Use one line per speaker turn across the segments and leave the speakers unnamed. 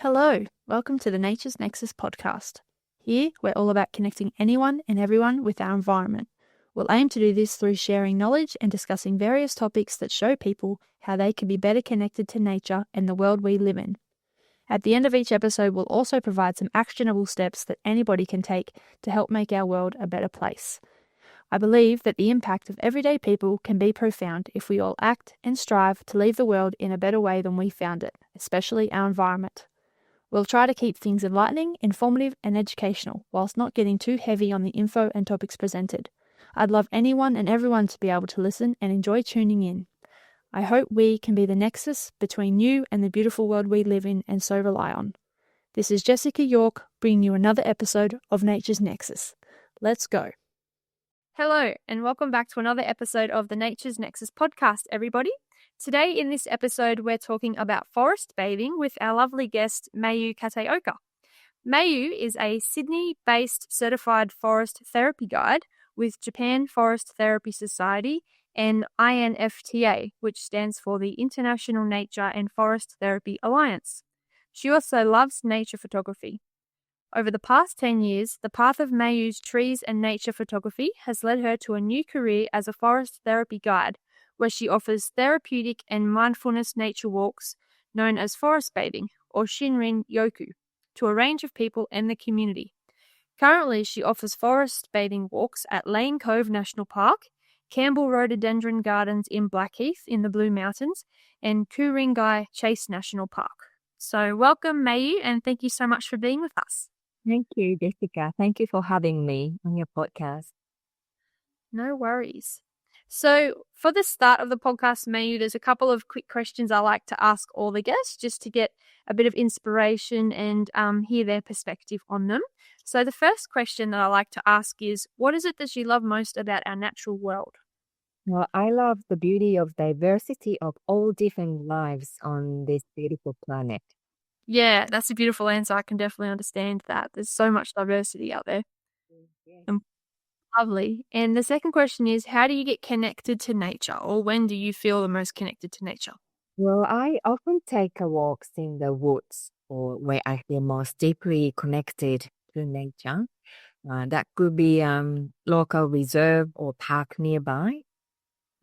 Hello, welcome to the Nature's Nexus podcast. Here, we're all about connecting anyone and everyone with our environment. We'll aim to do this through sharing knowledge and discussing various topics that show people how they can be better connected to nature and the world we live in. At the end of each episode, we'll also provide some actionable steps that anybody can take to help make our world a better place. I believe that the impact of everyday people can be profound if we all act and strive to leave the world in a better way than we found it, especially our environment. We'll try to keep things enlightening, informative, and educational, whilst not getting too heavy on the info and topics presented. I'd love anyone and everyone to be able to listen and enjoy tuning in. I hope we can be the nexus between you and the beautiful world we live in and so rely on. This is Jessica York, bringing you another episode of Nature's Nexus. Let's go. Hello, and welcome back to another episode of the Nature's Nexus podcast, everybody. Today in this episode, we're talking about forest bathing with our lovely guest, Mayu Kataoka. Mayu is a Sydney-based certified forest therapy guide with Japan Forest Therapy Society and INFTA, which stands for the International Nature and Forest Therapy Alliance. She also loves nature photography. Over the past 10 years, the path of Mayu's trees and nature photography has led her to a new career as a forest therapy guide, where she offers therapeutic and mindfulness nature walks known as forest bathing, or Shinrin Yoku, to a range of people in the community. Currently, she offers forest bathing walks at Lane Cove National Park, Campbell Rhododendron Gardens in Blackheath in the Blue Mountains, and Ku-ring-gai Chase National Park. So welcome, Mayu, and thank you so much for being with us.
Thank you, Jessica. Thank you for having me on your podcast.
No worries. So for the start of the podcast, Mayu, there's a couple of quick questions I like to ask all the guests just to get a bit of inspiration and hear their perspective on them. So the first question that I like to ask is, what is it that you love most about our natural world?
Well, I love the beauty of diversity of all different lives on this beautiful planet.
Yeah, that's a beautiful answer. I can definitely understand that. There's so much diversity out there.
Yeah.
Lovely. And the second question is, how do you get connected to nature, or when do you feel the most connected to nature?
Well, I often take a walks in the woods or where I feel most deeply connected to nature. That could be local reserve or park nearby.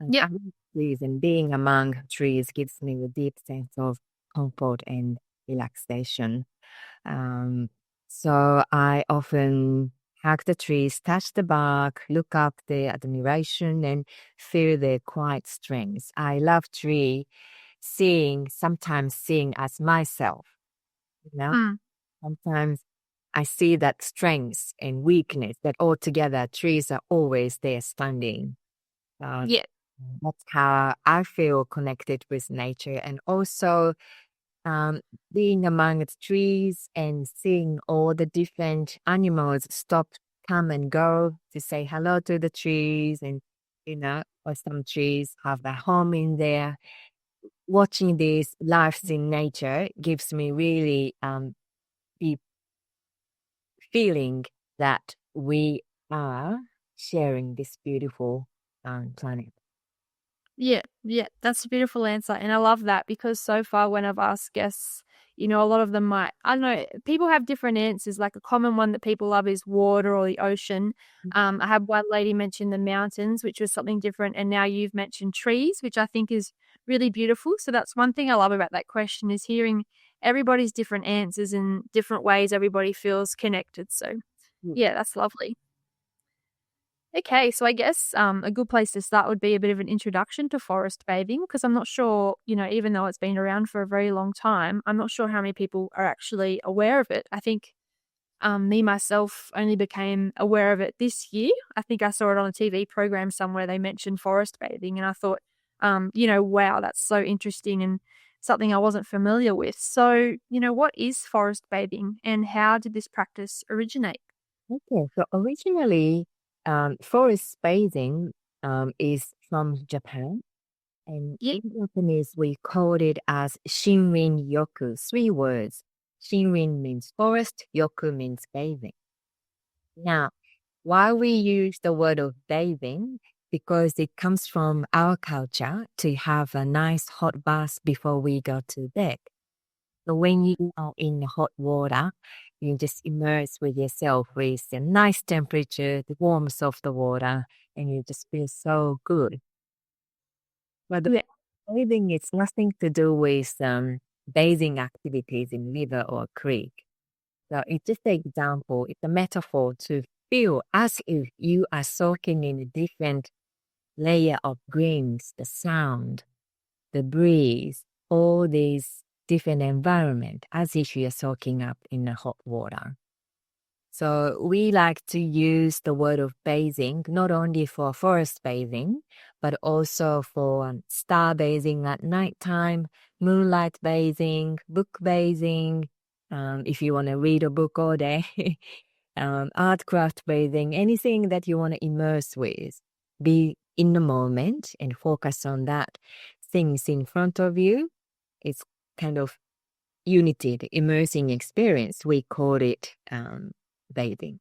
Yeah.
I love trees, and being among trees gives me a deep sense of comfort and relaxation. So I often hug the trees, touch the bark, look up the admiration, and feel their quiet strength. I love sometimes seeing as myself. Sometimes I see that strength and weakness, that altogether trees are always there standing.
Yeah.
That's how I feel connected with nature, and also being among the trees and seeing all the different animals stop, come and go to say hello to the trees, and or some trees have their home in there. Watching these lives in nature gives me really the feeling that we are sharing this beautiful planet.
Yeah, that's a beautiful answer. And I love that because so far when I've asked guests, a lot of them I don't know, people have different answers. Like a common one that people love is water or the ocean. I had one lady mention the mountains, which was something different. And now you've mentioned trees, which I think is really beautiful. So that's one thing I love about that question is hearing everybody's different answers and different ways everybody feels connected. So yeah, that's lovely. Okay, so I guess a good place to start would be a bit of an introduction to forest bathing, because I'm not sure, even though it's been around for a very long time, I'm not sure how many people are actually aware of it. I think me, myself, only became aware of it this year. I think I saw it on a TV program somewhere. They mentioned forest bathing, and I thought, wow, that's so interesting and something I wasn't familiar with. So, what is forest bathing and how did this practice originate?
Okay, so originally, forest bathing is from Japan, and
Yeah.
in Japanese we called it as Shinrin Yoku. 3 words. Shinrin means forest, Yoku means bathing. Now, why we use the word of bathing? Because it comes from our culture to have a nice hot bath before we go to bed. So when you are in hot water, you just immerse with yourself with the nice temperature, the warmth of the water, and you just feel so good. But the
Yeah.
bathing is nothing to do with bathing activities in river or creek. So it's just an example, it's a metaphor to feel as if you are soaking in a different layer of greens, the sound, the breeze, all these different environment, as if you're soaking up in the hot water. So we like to use the word of bathing, not only for forest bathing, but also for star bathing at nighttime, moonlight bathing, book bathing, if you want to read a book all day, art craft bathing, anything that you want to immerse with. Be in the moment and focus on that things in front of you. It's kind of unity, the immersing experience. We call it bathing.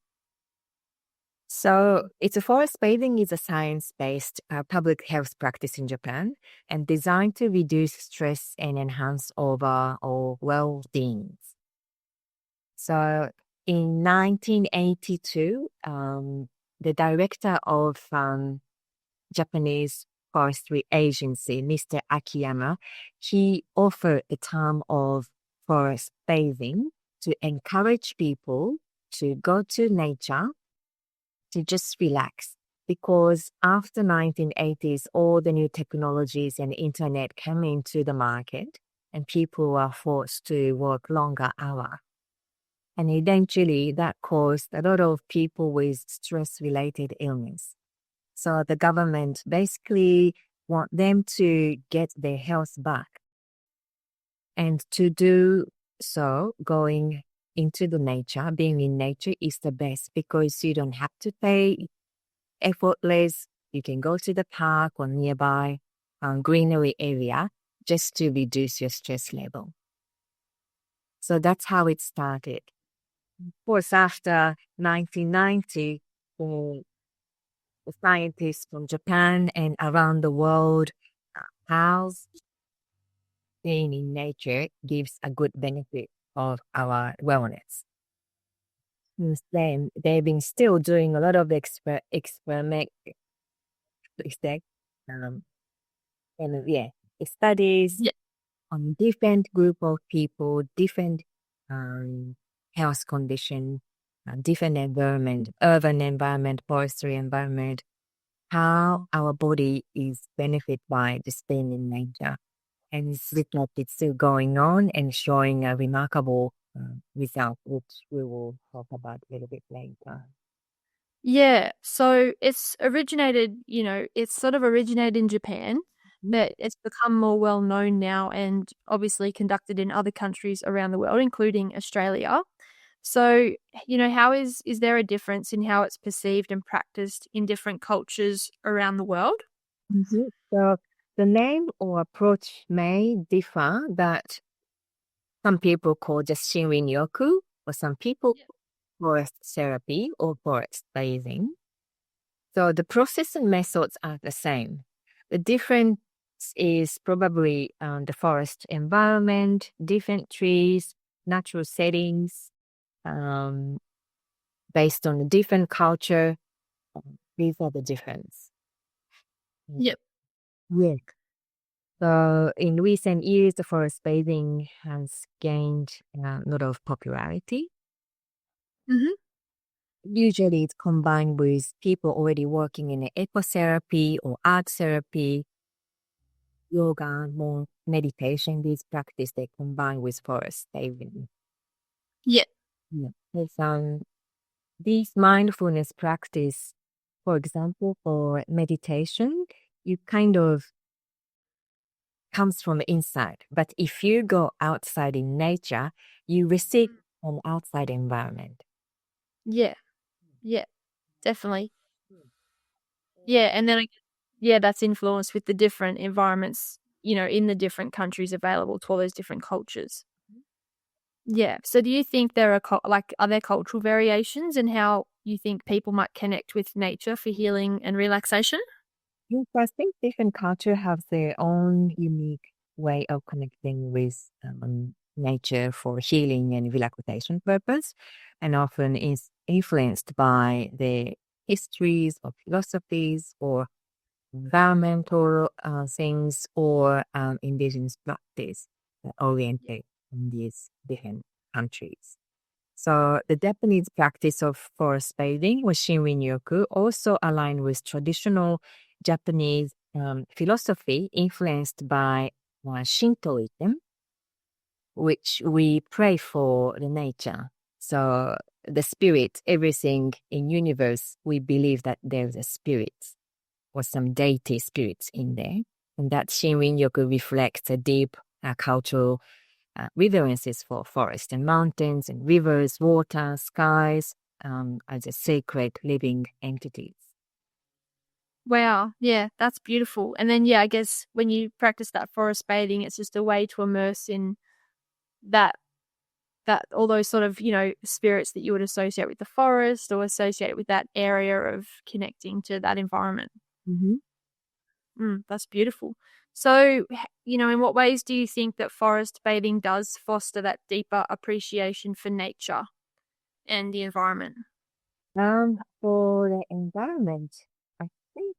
So it's a forest bathing is a science-based public health practice in Japan and designed to reduce stress and enhance overall well-being. So in 1982, the director of Japanese Forestry Agency, Mr. Akiyama, he offered the term of forest bathing to encourage people to go to nature to just relax. Because after 1980s, all the new technologies and internet came into the market and people were forced to work longer hours. And eventually that caused a lot of people with stress-related illness. So the government basically want them to get their health back. And to do so, going into the nature, being in nature is the best because you don't have to pay effortless. You can go to the park or nearby greenery area just to reduce your stress level. So that's how it started. Of course, after 1990, the scientists from Japan and around the world how being in nature gives a good benefit of our wellness. Since then, they've been still doing a lot of experiment, studies
Yeah.
on different group of people, different health condition, different environment, urban environment, forestry environment, how our body is benefit by just being in nature. And it's like it's still going on and showing a remarkable result, which we will talk about a little bit later.
Yeah, so it's originated, it's sort of originated in Japan, but it's become more well known now and obviously conducted in other countries around the world, including Australia. So, how is there a difference in how it's perceived and practiced in different cultures around the world?
Mhm. So the name or approach may differ, but some people call just Shinrin Yoku, or some people forest therapy or forest bathing. So the process and methods are the same. The difference is probably the forest environment, different trees, natural settings, based on the different culture. These are the difference.
Yep.
Yes. So in recent years, the forest bathing has gained a lot of popularity.
Mm-hmm.
Usually it's combined with people already working in ecotherapy or art therapy, yoga, more meditation. These practice they combine with forest bathing.
Yep.
Yeah. These mindfulness practice, for example, for meditation, you kind of comes from inside. But if you go outside in nature, you receive an outside environment.
Yeah. Yeah. Definitely. Yeah, and then that's influenced with the different environments, in the different countries available to all those different cultures. Yeah. So do you think there are are there cultural variations in how you think people might connect with nature for healing and relaxation?
Yes, I think different culture have their own unique way of connecting with nature for healing and relaxation purpose, and often is influenced by the histories or philosophies or environmental things or indigenous practice oriented in these different countries. So the Japanese practice of forest bathing or Shinrin-yoku also aligned with traditional Japanese philosophy influenced by Shintoism, which we pray for the nature. So the spirit, everything in universe, we believe that there's a spirit or some deity spirits in there. And that Shinrin-yoku reflects a deep cultural reverences for forests and mountains and rivers, water, skies, as a sacred living entities.
Wow, yeah, that's beautiful. And then, yeah, I guess when you practice that forest bathing, it's just a way to immerse in that all those sort of, spirits that you would associate with the forest or associate with that area of connecting to that environment.
Mm-hmm.
That's beautiful. So, in what ways do you think that forest bathing does foster that deeper appreciation for nature and the environment?
For the environment, I think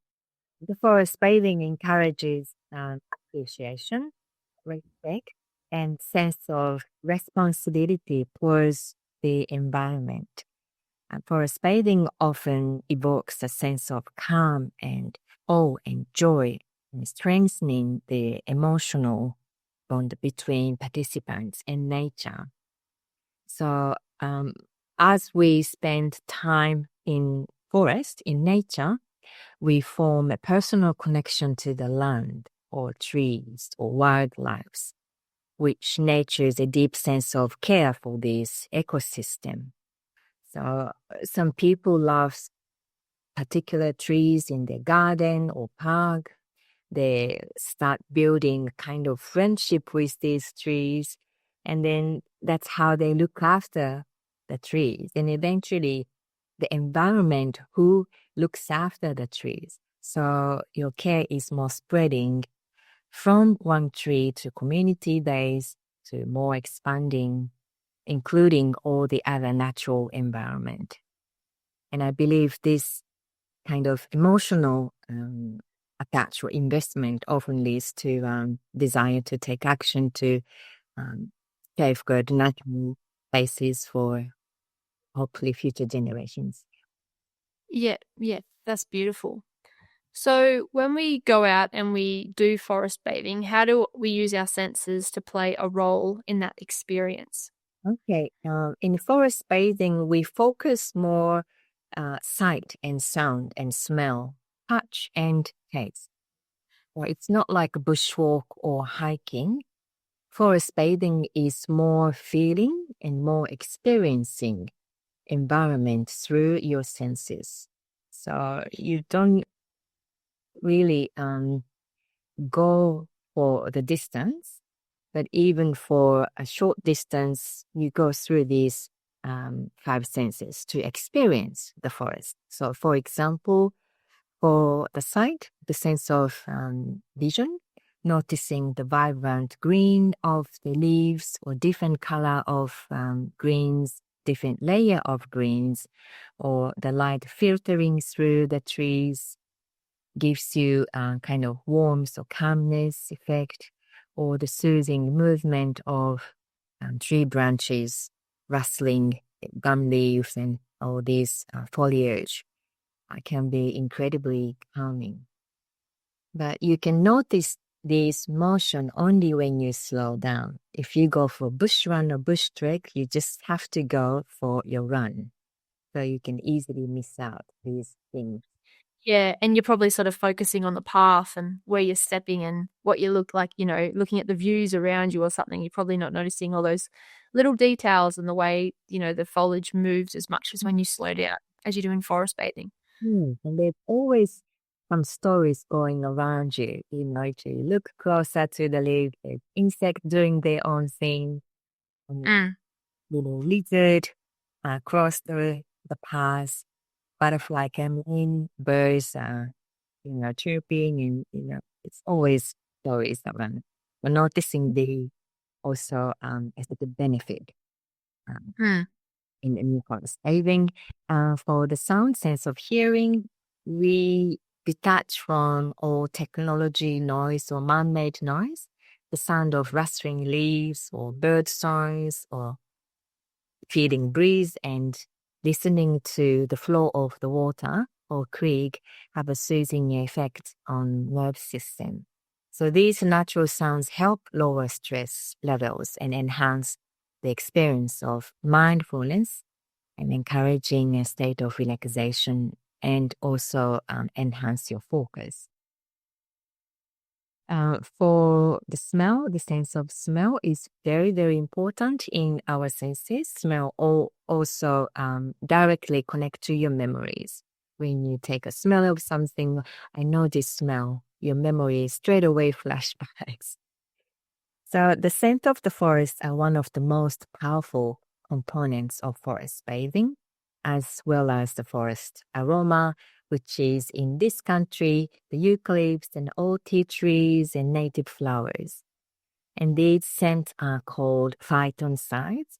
the forest bathing encourages appreciation, respect, and sense of responsibility towards the environment. And forest bathing often evokes a sense of calm and awe and joy, and strengthening the emotional bond between participants and nature. So, as we spend time in forest, in nature, we form a personal connection to the land or trees or wildlife, which nurtures a deep sense of care for this ecosystem. So some people love particular trees in their garden or park. They start building kind of friendship with these trees. And then that's how they look after the trees. And eventually the environment who looks after the trees. So your care is more spreading from one tree to community base to more expanding, including all the other natural environment. And I believe this kind of emotional attach or investment often leads to desire to take action to safeguard natural places for hopefully future generations.
Yeah, that's beautiful. So when we go out and we do forest bathing, how do we use our senses to play a role in that experience?
Okay, in forest bathing, we focus more sight and sound and smell, touch and taste. Or it's not like bushwalk or hiking. Forest bathing is more feeling and more experiencing environment through your senses. So you don't really go for the distance, but even for a short distance, you go through these five senses to experience the forest. So, for example, for the sight, the sense of vision, noticing the vibrant green of the leaves or different color of greens, different layer of greens, or the light filtering through the trees gives you kind of warmth or calmness effect, or the soothing movement of tree branches rustling gum leaves and all these foliage can be incredibly calming. But you can notice this motion only when you slow down. If you go for bush run or bush trek, you just have to go for your run. So you can easily miss out these things.
Yeah, and you're probably sort of focusing on the path and where you're stepping and what you look like, looking at the views around you or something. You're probably not noticing all those little details and the way, the foliage moves as much as when you slow down as you're doing forest bathing.
And there's always some stories going around you. If you look closer to the leaf, there's insects doing their own thing. Little lizard across the path, butterfly coming in, birds chirping, and it's always stories around. We're noticing the also aesthetic benefit
Mm.
in forest bathing. For the sound sense of hearing, we detach from all technology noise or man-made noise. The sound of rustling leaves or bird songs or feeling breeze and listening to the flow of the water or creek have a soothing effect on nerve system. So these natural sounds help lower stress levels and enhance the experience of mindfulness and encouraging a state of relaxation and also enhance your focus. For the smell, the sense of smell is very, very important in our senses. Smell also directly connect to your memories. When you take a smell of something, I know this smell, your memory straight away flashbacks. So the scent of the forest are one of the most powerful components of forest bathing, as well as the forest aroma, which is in this country, the eucalypts and all tea trees and native flowers. And these scents are called phytoncides,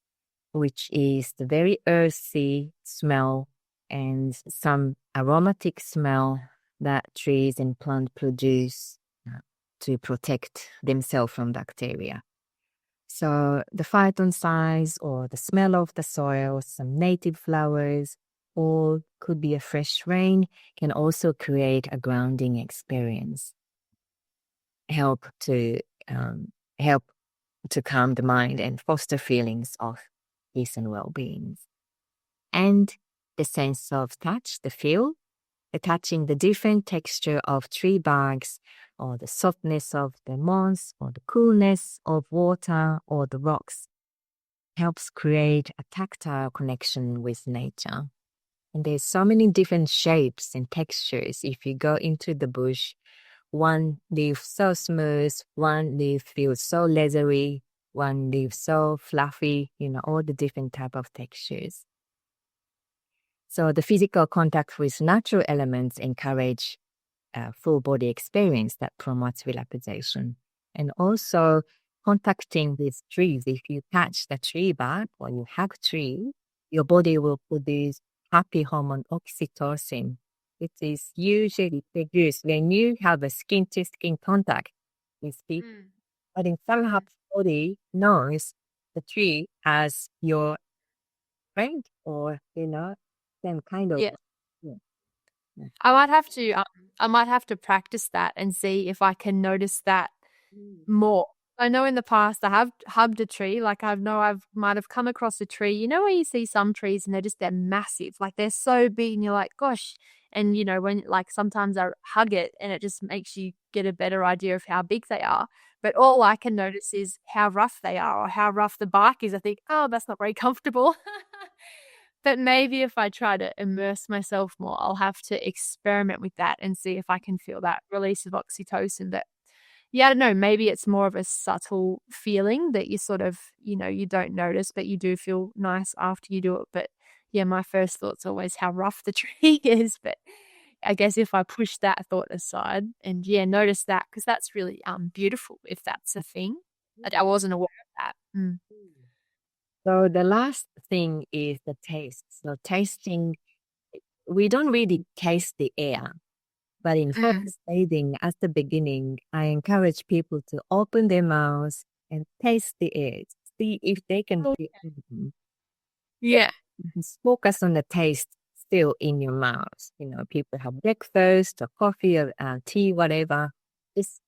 which is the very earthy smell and some aromatic smell that trees and plants produce to protect themselves from bacteria. So the phytoncides or the smell of the soil, some native flowers, or could be a fresh rain, can also create a grounding experience. Help to calm the mind and foster feelings of peace and well-being. And the sense of touch, the feel, touching the different texture of tree barks or the softness of the moss or the coolness of water or the rocks helps create a tactile connection with nature. And there's so many different shapes and textures. If you go into the bush, one leaf so smooth, one leaf feels so leathery, one leaf so fluffy, all the different type of textures. So the physical contact with natural elements encourage a full body experience that promotes relaxation. And also contacting with trees. If you touch the tree bark or you hug tree, your body will produce happy hormone oxytocin, which is usually produced when you have a skin-to-skin contact with people. But in somehow body knows the tree as your friend or, same kind of.
Yeah.
Yeah.
I might have to practice that and see if I can notice that more. I know in the past I have hugged a tree. Like I know I've might have come across a tree. You know where you see some trees and they're massive, like they're so big, and you're like, gosh. And when like sometimes I hug it and it just makes you get a better idea of how big they are. But all I can notice is how rough they are or how rough the bark is. I think, oh, that's not very comfortable. But maybe if I try to immerse myself more, I'll have to experiment with that and see if I can feel that release of oxytocin. But yeah, I don't know, maybe it's more of a subtle feeling that you sort of, you don't notice, but you do feel nice after you do it. But yeah, my first thought's always how rough the tree is. But I guess if I push that thought aside and notice that, because that's really beautiful if that's a thing. I wasn't aware of that. Mm.
So the last thing is the taste. So tasting, we don't really taste the air, but in forest bathing, at the beginning, I encourage people to open their mouths and taste the air. See if they can feel anything.
Yeah.
Just focus on the taste still in your mouth. People have breakfast or coffee or tea, whatever. Just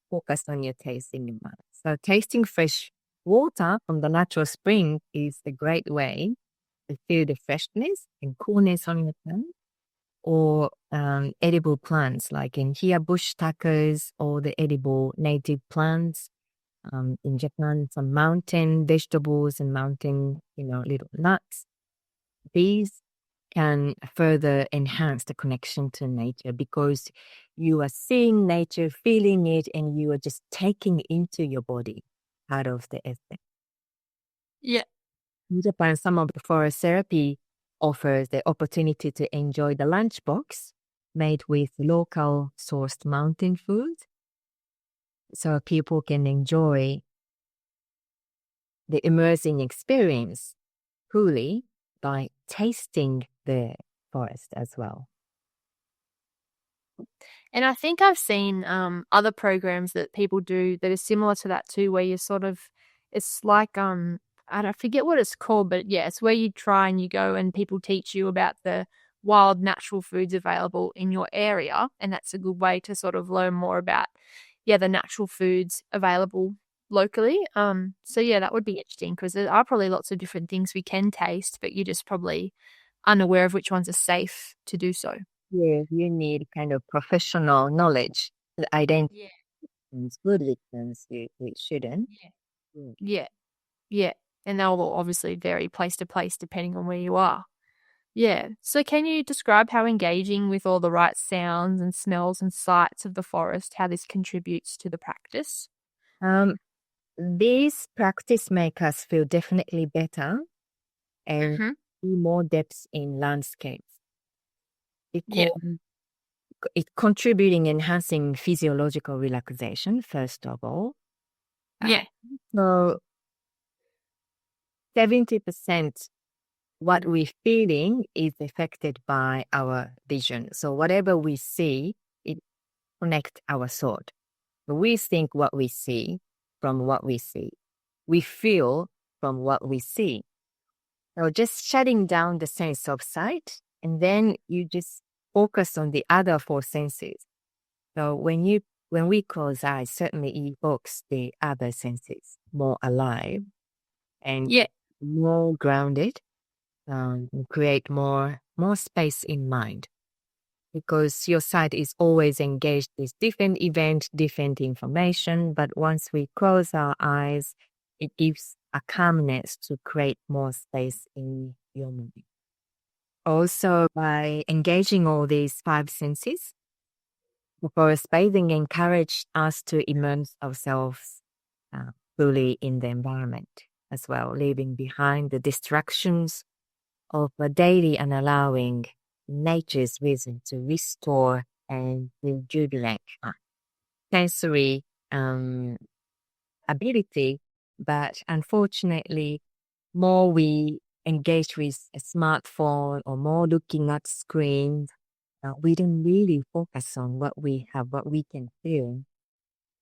focus on your taste in your mouth. So tasting fresh water from the natural spring is a great way to feel the freshness and coolness on your tongue. Or edible plants, like in here, bush tuckers or the edible native plants. In Japan, some mountain vegetables and mountain, little nuts. These can further enhance the connection to nature because you are seeing nature, feeling it, and you are just taking into your body part of the essence.
Yeah.
In Japan, some of the forest therapy offers the opportunity to enjoy the lunchbox made with local sourced mountain food. So people can enjoy the immersing experience fully by tasting the forest as well.
And I think I've seen other programs that people do that are similar to that too, where you sort of, it's like I forget what it's called, but yeah, it's where you try and you go and people teach you about the wild natural foods available in your area, and that's a good way to sort of learn more about the natural foods available locally. So yeah, that would be interesting because there are probably lots of different things we can taste, but you're just probably unaware of which ones are safe to do so.
Yeah, you need kind of professional knowledge to identify
Yeah.
good victims we shouldn't.
Yeah.
Mm.
Yeah. Yeah. And they'll obviously vary place to place depending on where you are. Yeah. So can you describe how engaging with all the right sounds and smells and sights of the forest, how this contributes to the practice?
These practice make us feel definitely better and
Mm-hmm.
see more depth in landscapes.
Yeah.
It contributing enhancing physiological relaxation, first of all.
Yeah.
So 70% what we're feeling is affected by our vision. So whatever we see, it connects our thought. We think what we see from what we see. We feel from what we see. So just shutting down the sense of sight, and then you just focus on the other four senses. So when we close eyes, certainly evokes the other senses more alive and
Yeah.
more grounded, create more space in mind. Because your sight is always engaged with different event, different information. But once we close our eyes, it gives a calmness to create more space in your mind. Also, by engaging all these five senses, forest bathing encouraged us to immerse ourselves fully in the environment as well, leaving behind the distractions of a daily and allowing nature's wisdom to restore and rejuvenate sensory ability. But unfortunately, more we engage with a smartphone or more looking at screens, we don't really focus on what we have, what we can feel.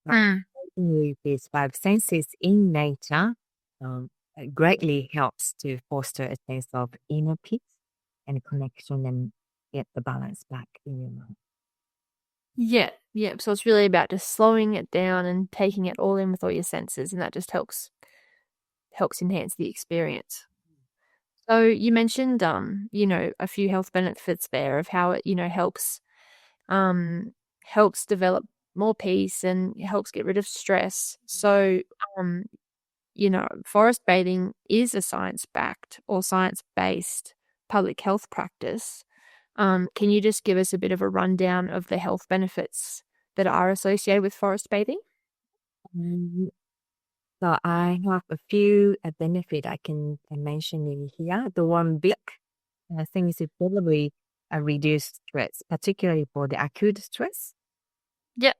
But with these five senses in nature, it greatly helps to foster a sense of inner peace and connection and get the balance back in your mind.
Yeah. Yeah. So it's really about just slowing it down and taking it all in with all your senses, and that just helps enhance the experience. So you mentioned a few health benefits there of how it, helps develop more peace and helps get rid of stress. So forest bathing is a science-backed or science-based public health practice. Can you just give us a bit of a rundown of the health benefits that are associated with forest bathing?
Mm, So I have a few benefit I can mention in here. The one big thing is probably a reduced stress, particularly for the acute stress.
Yeah.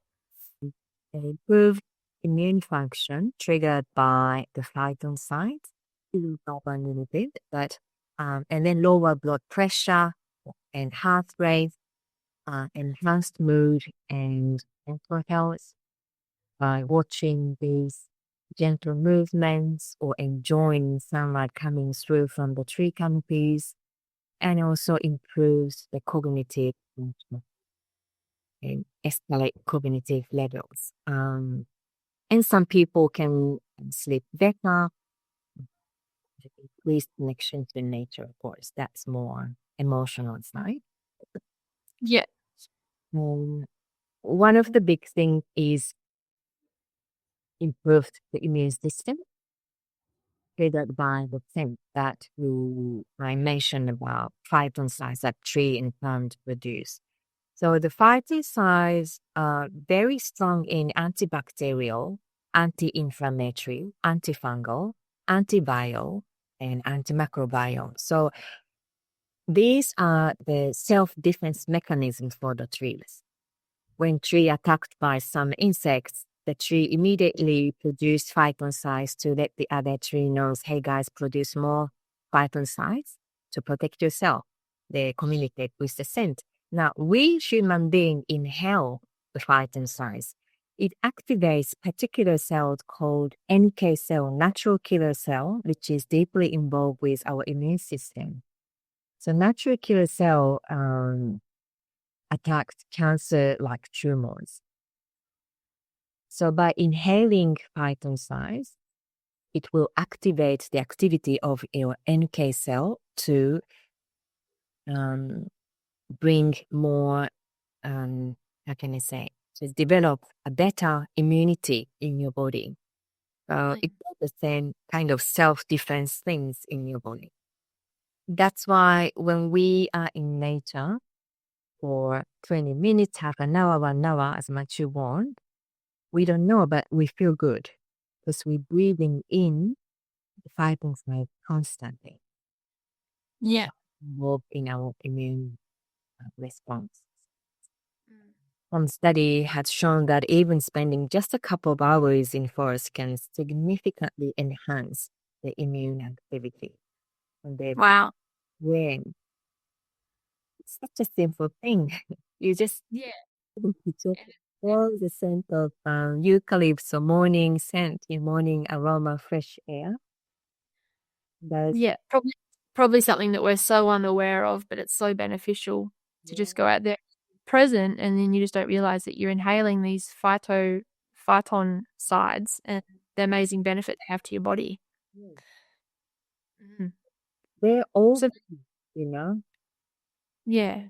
Improved immune function triggered by the phytoncides, one little bit, but and then lower blood pressure and heart rate, enhanced mood and mental health by watching these gentle movements or enjoying sunlight coming through from the tree canopies, and also improves the cognitive function and escalate cognitive levels. And some people can sleep better, increase connection to nature, of course. That's more emotional side.
Yeah.
One of the big things is improved the immune system, triggered by the thing that I mentioned about phytoncides that tree and plant produce. So the phytoncides are very strong in antibacterial, anti-inflammatory, antifungal, antiviral, and antimicrobial. So these are the self-defense mechanisms for the trees. When tree attacked by some insects, the tree immediately produce phytoncides to let the other tree knows, hey guys, produce more phytoncides to protect yourself. They communicate with the scent. Now, we human beings inhale the phytoncides. It activates particular cells called NK cell, natural killer cell, which is deeply involved with our immune system. So natural killer cell attacks cancer-like tumors. So by inhaling phytoncides, it will activate the activity of your NK cell to bring more, how can I say, to develop a better immunity in your body. It does the same kind of self-defense things in your body. That's why when we are in nature for 20 minutes, half an hour, 1 hour, as much you want, we don't know, but we feel good because we're breathing in the phytoncides constantly.
Yeah.
Involved in our immune response. One study has shown that even spending just a couple of hours in forest can significantly enhance the immune activity.
Wow.
When it's such a simple thing, you just all the scent of eucalyptus or morning scent, in morning aroma, fresh air.
Yeah, probably something that we're so unaware of, but it's so beneficial to just go out there present, and then you just don't realize that you're inhaling these phyton sides and the amazing benefit they have to your body.
They're all,
So, yeah.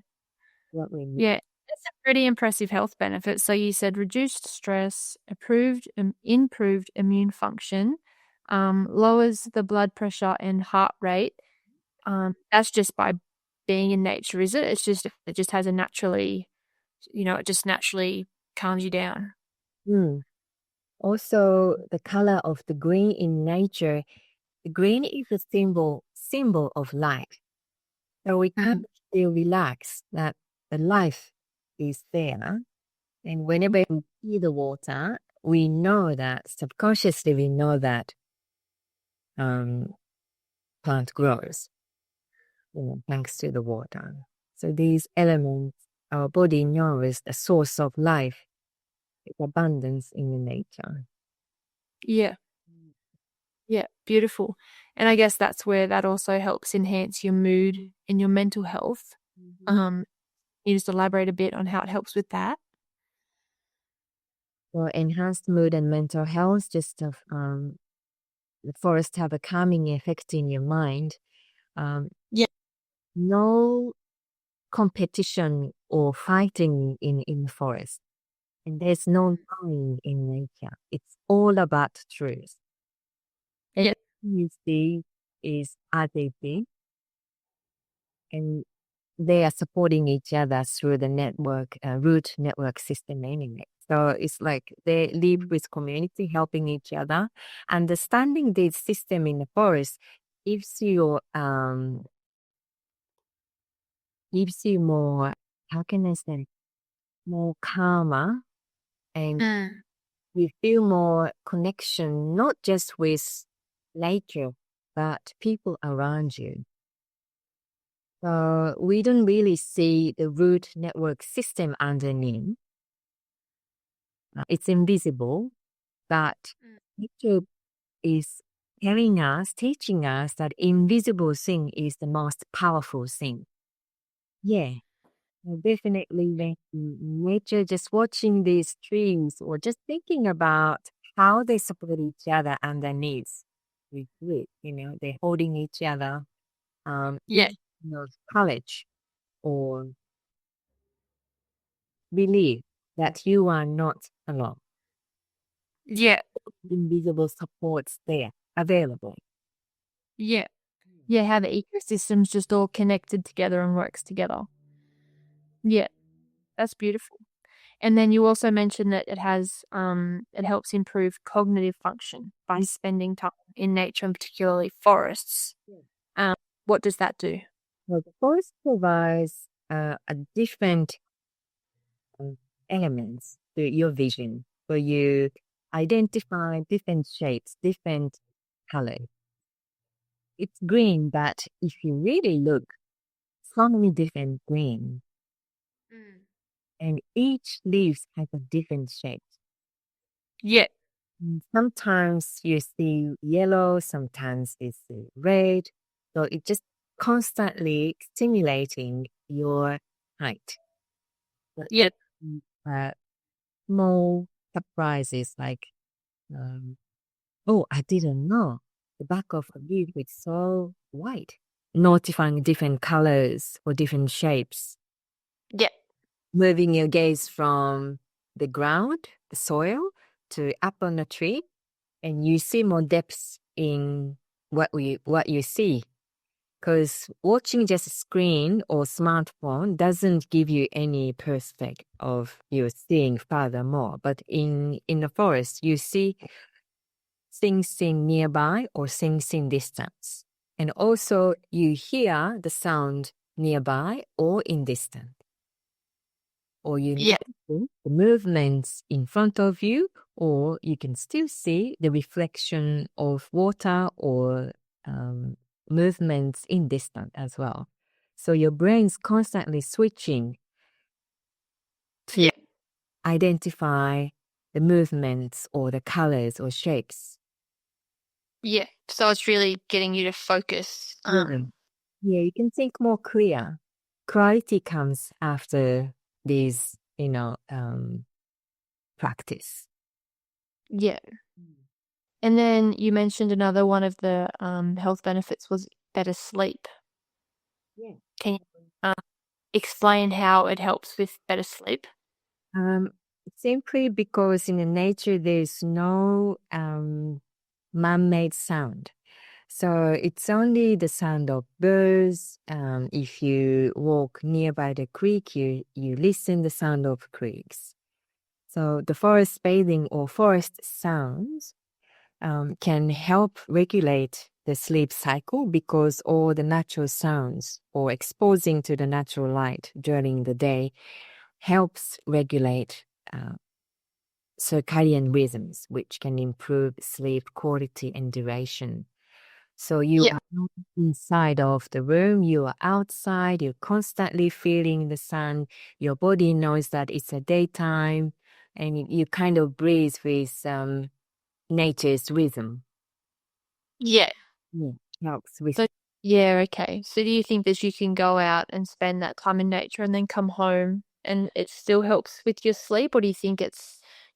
what we need.
Yeah, that's a pretty impressive health benefit. So you said reduced stress, improved immune function, lowers the blood pressure and heart rate. That's just by being in nature, is it? It just has a naturally, it just naturally calms you down.
Also, the color of the green in nature, the green is a symbol of life. So we can feel relaxed that the life is there. And whenever we see the water, we know that subconsciously we know that plant grows, thanks to the water. So these elements, our body knows the source of life, its abundance in the nature.
Yeah. Yeah, beautiful. And I guess that's where that also helps enhance your mood and your mental health. You just elaborate a bit on how it helps with that.
For enhanced mood and mental health, just the forest have a calming effect in your mind. No competition or fighting in the forest. And there's no lying in nature. It's all about truth.
Yeah.
You see is as they be, and they are supporting each other through the network, root network system anyway. So it's like they live with community, helping each other. Understanding this system in the forest gives you more, how can I say, more calmer, and you feel more connection, not just with nature, but people around you. So we don't really see the root network system underneath. It's invisible, but nature is teaching us that invisible thing is the most powerful thing. Yeah. Definitely when nature, just watching these trees or just thinking about how they support each other underneath with root, they're holding each other, courage or believe that you are not alone.
Yeah.
Invisible supports there available.
Yeah. Yeah, how the ecosystem's just all connected together and works together. Yeah, that's beautiful. And then you also mentioned that it helps improve cognitive function by spending time in nature, and particularly forests. What does that do?
Well, the forest provides a different elements to your vision. For you, identify different shapes, different colors. It's green, but if you really look, so many different green, and each leaf has a different shape.
Yeah.
Sometimes you see yellow, sometimes it's red. So it's just constantly stimulating your height. But
Yeah.
uh, small surprises like, um, oh, I didn't know the back of a leaf is so white, notifying different colors or different shapes.
Yeah.
Moving your gaze from the ground, the soil, to up on a tree, and you see more depth in what you see. Because watching just a screen or smartphone doesn't give you any perspective of you seeing furthermore. But in the forest, you see things in nearby or things in distance. And also you hear the sound nearby or in distance. Or you
Yeah.
notice the movements in front of you, or you can still see the reflection of water or movements in distance as well. So your brain's constantly switching to
Yeah.
identify the movements or the colors or shapes.
Yeah. So it's really getting you to focus.
Yeah, you can think more clear. Clarity comes after these, practice.
Yeah. And then you mentioned another one of the health benefits was better sleep.
Yeah.
Can you explain how it helps with better sleep?
Um, Simply because in the nature there's no man-made sound. So it's only the sound of birds. If you walk nearby the creek, you listen the sound of creeks. So the forest bathing or forest sounds can help regulate the sleep cycle because all the natural sounds or exposing to the natural light during the day helps regulate circadian rhythms, which can improve sleep quality and duration. So you
Yeah.
are not inside of the room, you are outside, you're constantly feeling the sun, your body knows that it's a daytime, and you kind of breathe with nature's rhythm.
Yeah.
Yeah, helps with.
So yeah, okay. So do you think that you can go out and spend that time in nature and then come home and it still helps with your sleep? Or do you think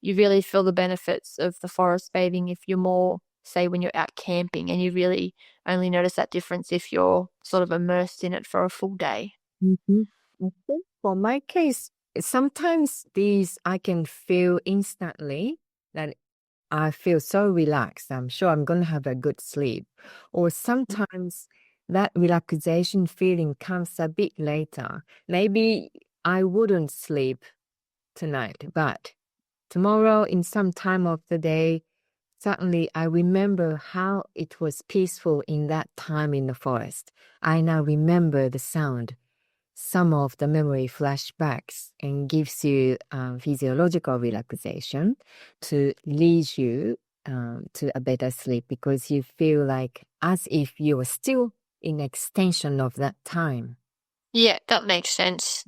you really feel the benefits of the forest bathing if you're more, say, when you're out camping and you really only notice that difference if you're sort of immersed in it for a full day?
Mhm. I think for my case, sometimes these I can feel instantly that I feel so relaxed. I'm sure I'm going to have a good sleep. Or sometimes that relaxation feeling comes a bit later. Maybe I wouldn't sleep tonight, but tomorrow, in some time of the day, suddenly I remember how it was peaceful in that time in the forest. I now remember the sound, some of the memory flashbacks, and gives you physiological relaxation to lead you to a better sleep because you feel like as if you were still in extension of that time.
Yeah, that makes sense.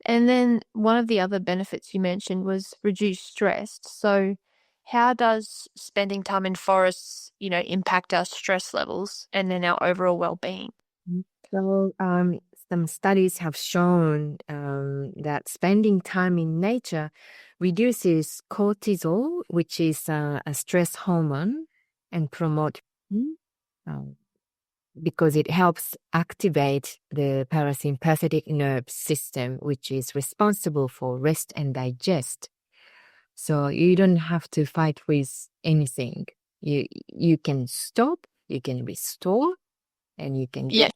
And then one of the other benefits you mentioned was reduced stress. So how does spending time in forests, impact our stress levels and then our overall well-being?
So, some studies have shown that spending time in nature reduces cortisol, which is a stress hormone, and promote um, because it helps activate the parasympathetic nerve system, which is responsible for rest and digest. So you don't have to fight with anything. You can stop, you can restore, and you can
Yeah.
get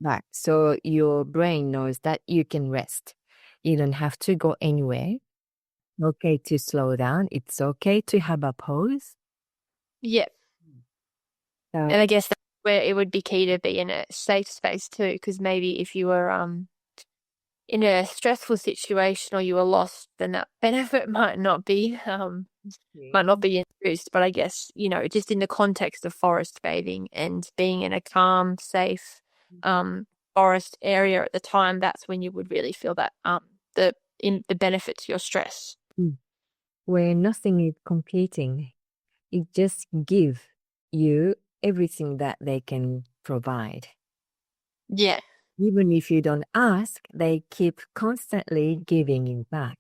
back. So your brain knows that you can rest. You don't have to go anywhere. Okay to slow down. It's okay to have a pause.
Yeah.
So,
And I guess that's where it would be key to be in a safe space too, because maybe if you were in a stressful situation or you were lost, then that benefit might not be might not be introduced, but I guess, just in the context of forest bathing and being in a calm, safe forest area at the time, that's when you would really feel that the benefit to your stress.
Where nothing is competing, it just give you everything that they can provide.
Yeah.
Even if you don't ask, they keep constantly giving you back.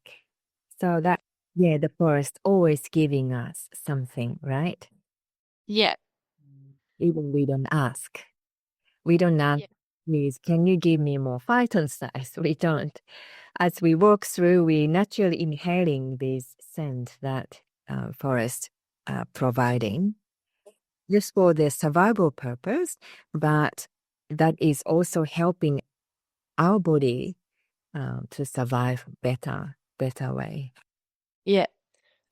So that, the forest always giving us something, right?
Yeah.
Even we don't ask. We don't ask, please, can you give me more phyton size? We don't. As we walk through, we naturally inhaling this scent that forest providing just for the survival purpose, but that is also helping our body to survive better way.
Yeah.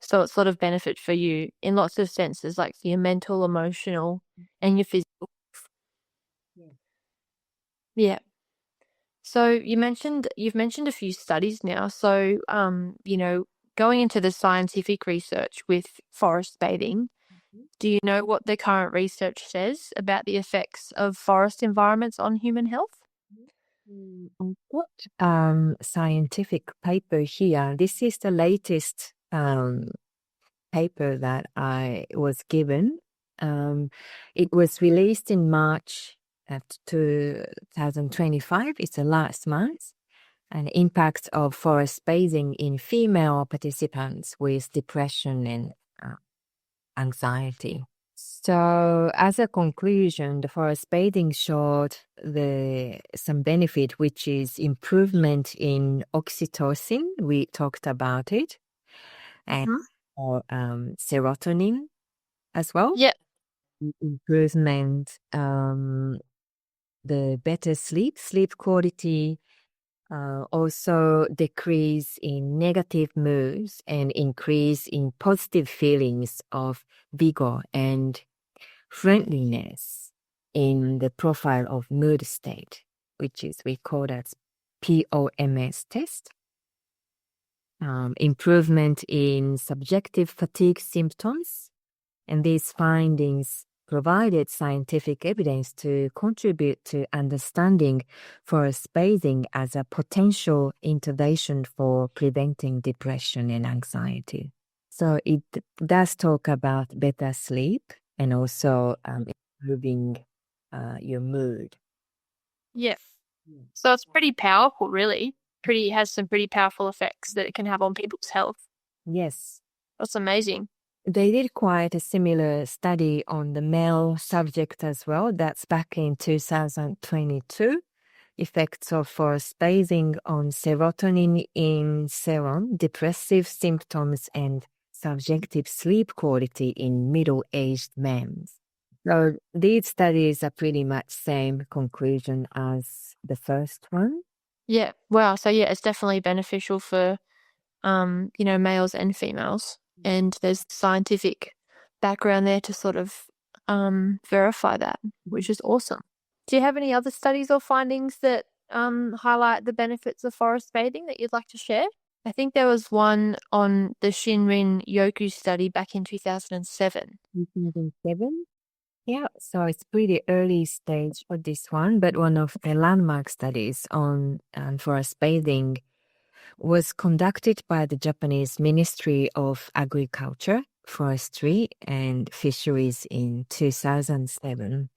So it's sort of benefit for you in lots of senses, like your mental, emotional, and your physical. Yeah. So you've mentioned a few studies now. So, going into the scientific research with forest bathing, do you know what the current research says about the effects of forest environments on human health?
On what scientific paper here? This is the latest paper that I was given. It was released in March 2025. It's the last month. An impact of forest bathing in female participants with depression and anxiety. So, as a conclusion, the forest bathing showed some benefit, which is improvement in oxytocin. We talked about it, and or serotonin as well.
Yeah.
Improvement, the better sleep quality, also decrease in negative moods and increase in positive feelings of vigor and friendliness in the profile of mood state, which is we call that POMS test. Improvement in subjective fatigue symptoms, and these findings provided scientific evidence to contribute to understanding forest bathing as a potential intervention for preventing depression and anxiety. So it does talk about better sleep and also improving your mood.
Yeah. So it's pretty powerful, really. Has some pretty powerful effects that it can have on people's health.
Yes.
That's amazing.
They did quite a similar study on the male subject as well. That's back in 2022. Effects of forest bathing on serotonin in serum, depressive symptoms, and subjective sleep quality in middle-aged men. So these studies are pretty much same conclusion as the first one.
Yeah. Wow. So yeah, it's definitely beneficial for males and females. And there's scientific background there to sort of verify that, which is awesome. Do you have any other studies or findings that highlight the benefits of forest bathing that you'd like to share? I think there was one on the Shinrin Yoku study back in 2007.
2007? Yeah, so it's pretty early stage for this one, but one of the landmark studies on forest bathing was conducted by the Japanese Ministry of Agriculture, Forestry and Fisheries in 2007.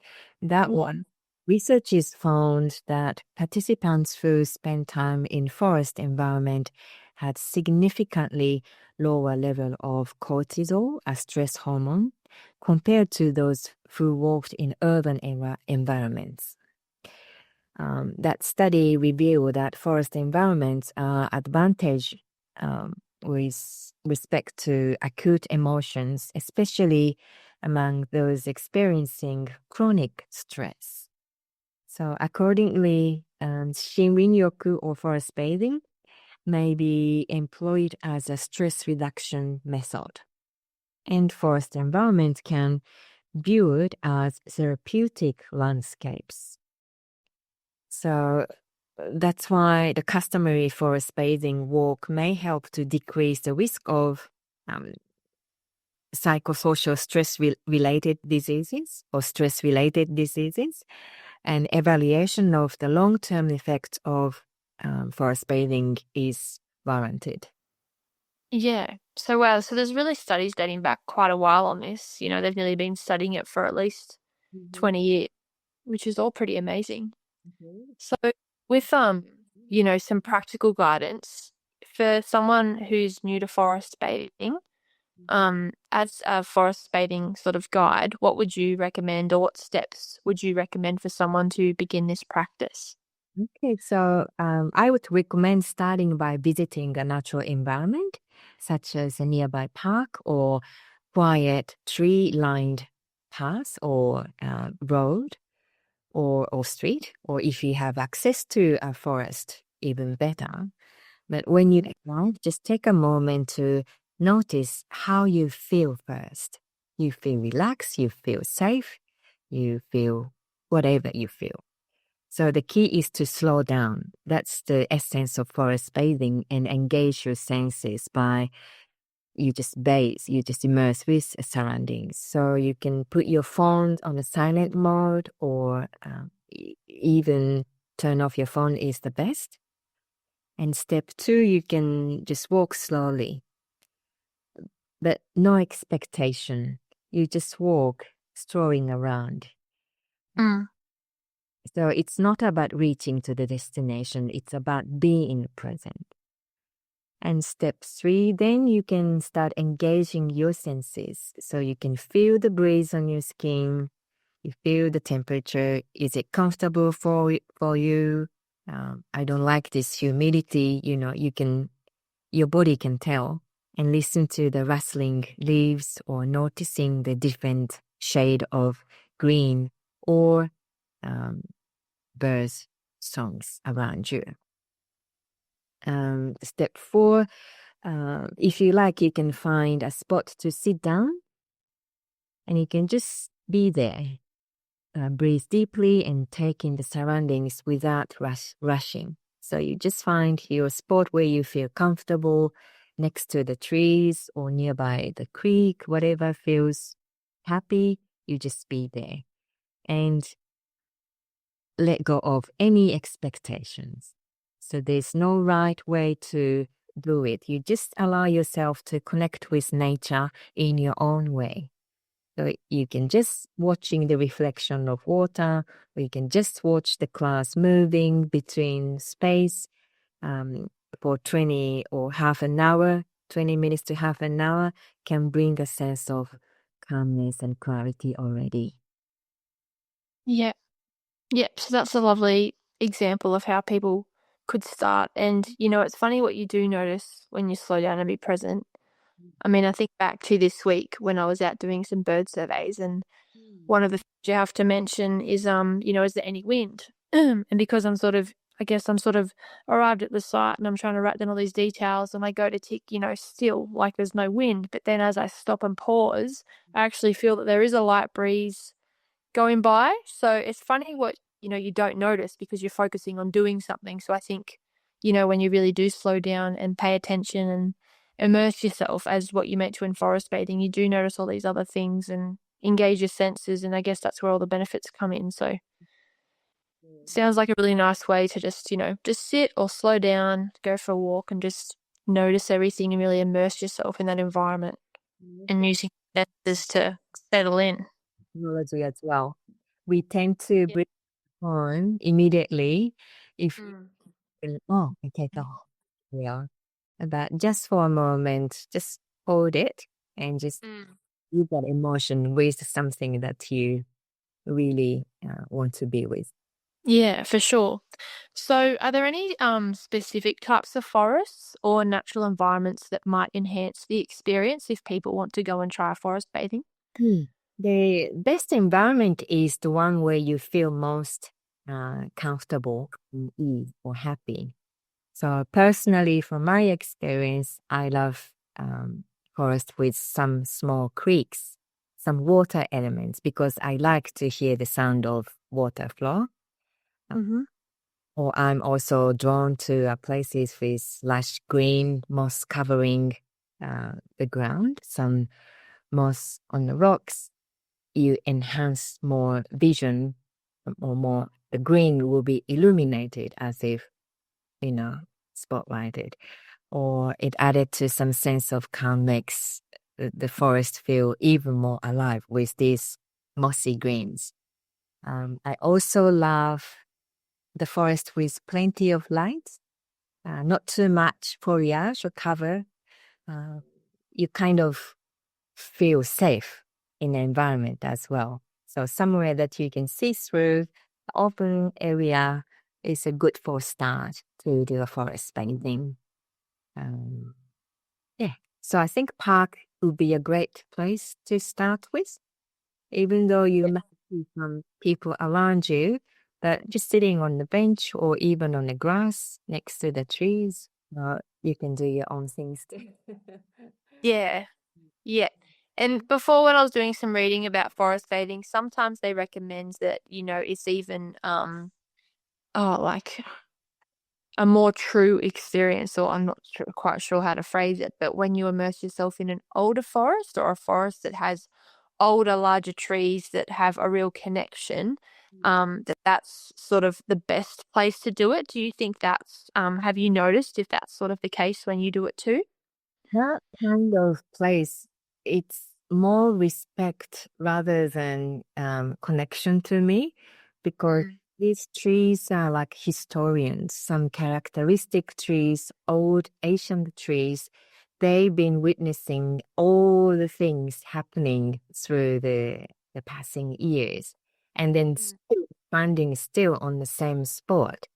That one, researchers found that participants who spent time in forest environment had significantly lower level of cortisol, a stress hormone, compared to those who walked in urban environments. That study revealed that forest environments are advantage with respect to acute emotions, especially among those experiencing chronic stress. So accordingly, Shinrin-yoku or forest bathing may be employed as a stress reduction method. And forest environments can be viewed as therapeutic landscapes. So that's why the customary forest bathing walk may help to decrease the risk of psychosocial stress-related diseases or stress-related diseases, and evaluation of the long-term effects of forest bathing is warranted.
Yeah. So wow, so there's really studies dating back quite a while on this. They've nearly been studying it for at least 20 years, which is all pretty amazing. So with some practical guidance for someone who's new to forest bathing, as a forest bathing sort of guide, what would you recommend or what steps would you recommend for someone to begin this practice?
Okay, so I would recommend starting by visiting a natural environment, such as a nearby park or quiet tree-lined path or road or street, or if you have access to a forest, even better. But when you arrive, just take a moment to notice how you feel first. You feel relaxed, you feel safe, you feel whatever you feel. So the key is to slow down. That's the essence of forest bathing, and engage your senses by you just bathe, you just immerse with surroundings. So you can put your phone on a silent mode, or even turn off your phone is the best. And step 2, you can just walk slowly, but no expectation. You just walk, strolling around.
Mm.
So it's not about reaching to the destination, it's about being present. And step 3, then you can start engaging your senses. So you can feel the breeze on your skin, you feel the temperature. Is it comfortable for you? I don't like this humidity. Your body can tell, and listen to the rustling leaves or noticing the different shade of green or birds' songs around you. Step 4, if you like, you can find a spot to sit down and you can just be there. Breathe deeply and take in the surroundings without rushing. So you just find your spot where you feel comfortable, next to the trees or nearby the creek, whatever feels happy, you just be there. And let go of any expectations. So there's no right way to do it. You just allow yourself to connect with nature in your own way. So you can just watching the reflection of water, or you can just watch the clouds moving between space for 20 or half an hour, 20 minutes to half an hour can bring a sense of calmness and clarity already.
Yeah. Yep. So that's a lovely example of how people could start. And, it's funny what you do notice when you slow down and be present. I mean, I think back to this week when I was out doing some bird surveys, and one of the things you have to mention is, is there any wind? And because I'm sort of arrived at the site and I'm trying to write down all these details and I go to tick, still, like there's no wind. But then as I stop and pause, I actually feel that there is a light breeze going by. So it's funny what, you don't notice because you're focusing on doing something. So I think, when you really do slow down and pay attention and immerse yourself as what you meant to in forest bathing, you do notice all these other things and engage your senses. And I guess that's where all the benefits come in. So sounds like a really nice way to just sit or slow down, go for a walk and just notice everything and really immerse yourself in that environment and using senses to settle in.
Technology as well. We tend to bring on immediately if okay, so yeah. But just for a moment, just hold it and just use that emotion with something that you really want to be with.
Yeah, for sure. So, are there any specific types of forests or natural environments that might enhance the experience if people want to go and try forest bathing?
The best environment is the one where you feel most comfortable, ease, or happy. So personally, from my experience, I love forest with some small creeks, some water elements, because I like to hear the sound of water flow.
Mm-hmm.
Or I'm also drawn to places with lush green moss covering the ground, some moss on the rocks, you enhance more vision, or more, the green will be illuminated as if, spotlighted, or it added to some sense of calm, makes the forest feel even more alive with these mossy greens. I also love the forest with plenty of light, not too much foliage or cover. You kind of feel safe in the environment as well. So somewhere that you can see through, the open area is a good for start to do a forest bathing. Yeah, so I think park would be a great place to start with, even though you might see some people around you, but just sitting on the bench or even on the grass next to the trees, you can do your own things too.
Yeah. Yeah. And before, when I was doing some reading about forest bathing, sometimes they recommend that, it's even like a more true experience, or I'm not quite sure how to phrase it, but when you immerse yourself in an older forest, or a forest that has older, larger trees that have a real connection, that's sort of the best place to do it. Do you think that's, have you noticed if that's sort of the case when you do it too?
That kind of place, it's more respect rather than connection to me, because
Mm,
these trees are like historians. Some characteristic trees, old ancient trees, they've been witnessing all the things happening through the passing years, and then
mm,
still standing still on the same spot.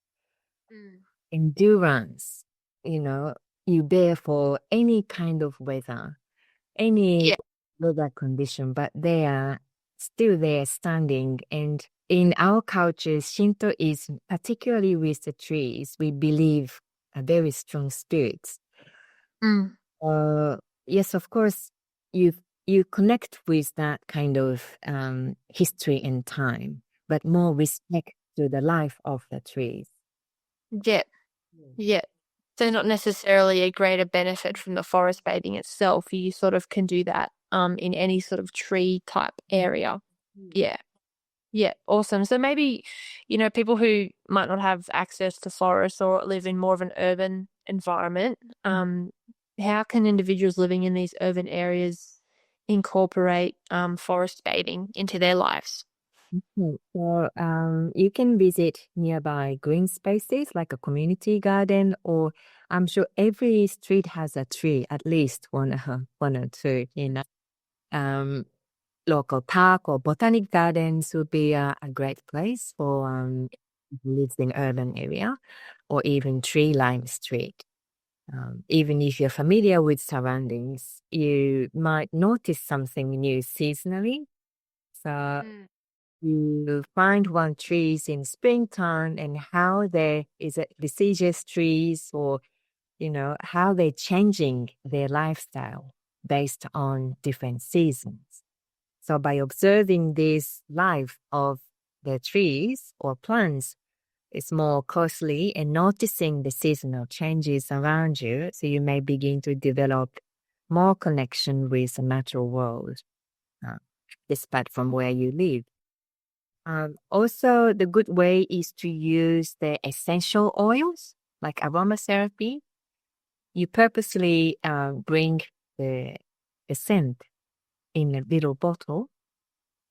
mm.
Endurance, you know, you bear for any kind of weather, any
Yeah.
weather condition, but they are still there standing. And in our culture, Shintoism, particularly with the trees, we believe a very strong spirits.
Mm.
Uh, yes, of course, you connect with that kind of history and time, but more respect to the life of the trees.
Yeah. Yeah. So not necessarily a greater benefit from the forest bathing itself. You sort of can do that in any sort of tree type area. Yeah. Yeah. Awesome. So maybe, people who might not have access to forests or live in more of an urban environment, how can individuals living in these urban areas incorporate forest bathing into their lives?
So you can visit nearby green spaces like a community garden, or I'm sure every street has a tree, at least one, one or two. Um, local park or botanic gardens would be a great place for who lives in urban area, or even tree-lined street. Even if you're familiar with surroundings, you might notice something new seasonally. So
Mm,
you find one trees in springtime and how there is a deciduous trees, or how they're changing their lifestyle based on different seasons. So by observing this life of the trees or plants, it's more closely and noticing the seasonal changes around you, so you may begin to develop more connection with the natural world, uh, despite from where you live. Also, the good way is to use the essential oils like aromatherapy. You purposely bring the, the scent in a little bottle.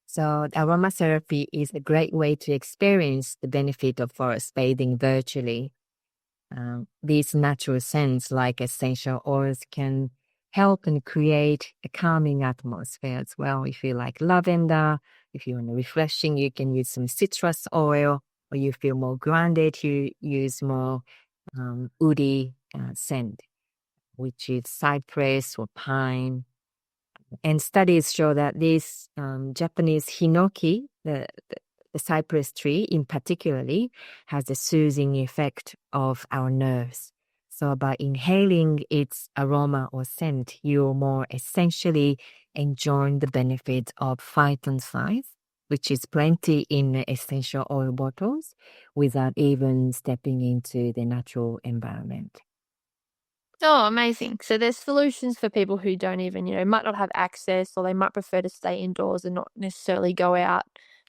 So, aromatherapy is a great way to experience the benefit of forest bathing virtually. These natural scents like essential oils can help and create a calming atmosphere as well. If you like lavender, if you want refreshing, you can use some citrus oil, or you feel more grounded, you use more woody scent, which is cypress or pine. And studies show that this Japanese hinoki, the cypress tree in particularly, has a soothing effect of our nerves. So by inhaling its aroma or scent, you're more essentially enjoying the benefit of phytoncides, which is plenty in the essential oil bottles, without even stepping into the natural environment.
Oh, amazing. So there's solutions for people who don't even, might not have access or they might prefer to stay indoors and not necessarily go out.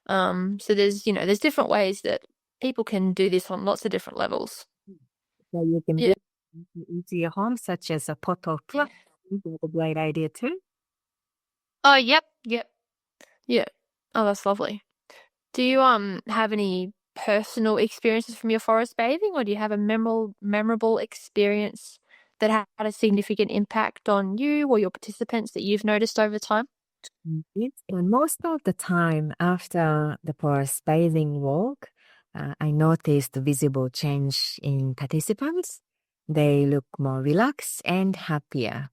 So there's different ways that people can do this on lots of different levels.
So you can
Yeah.
bring it into your home, such as a pot of
Yeah.
plant. That's a great idea too.
Oh, yep, yep, yeah. Oh, that's lovely. Do you have any personal experiences from your forest bathing, or do you have a memorable experience that had a significant impact on you or your participants that you've noticed over time?
Yes, and most of the time after the forest bathing walk, I noticed a visible change in participants. They look more relaxed and happier.